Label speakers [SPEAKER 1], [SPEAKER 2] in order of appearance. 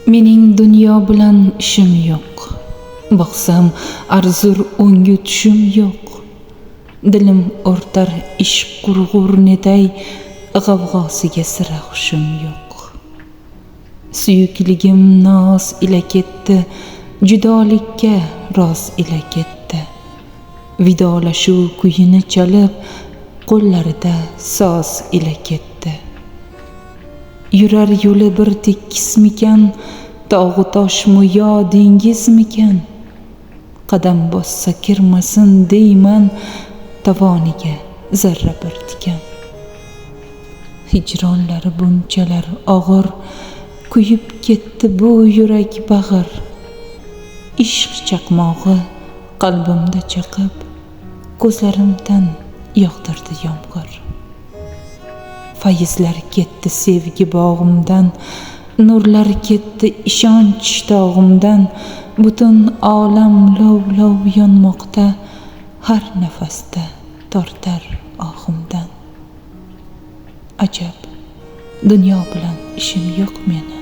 [SPEAKER 1] Mening dunyo bilan ishim yo'q. Boqsam arzur o'ngu tushim yo'q. Dilim o'rtar ishq qurg'urniday, g'avg'osiga sira hushim yo'q. Suyukligim noz ila ketdi, judolikka roz ila ketdi. Vidolashuv kuyini chalib, qo'llarida soz ila ketdi. Yurar yo'li bir tekismikan, tog'u toshmi yo dengizmikan? Qadam bossa kirmasin deyman, tovoniga zarra bir tikan. Hijronlari bunchalar og'ir, kuyib ketdi bu yurak bag'ir. Ishq chaqmog'i qalbimda chaqib, ko'zlarimdan yog'dirdi yomg'ir. Fayizlar ketdi sevgi bog'imdan, nurlar ketdi ishonch tog'imdan. Butun olam lov-lov yonmoqda, har nafasda tortar ohimdan. Ajab, dunyo bilan ishim yo'q meni.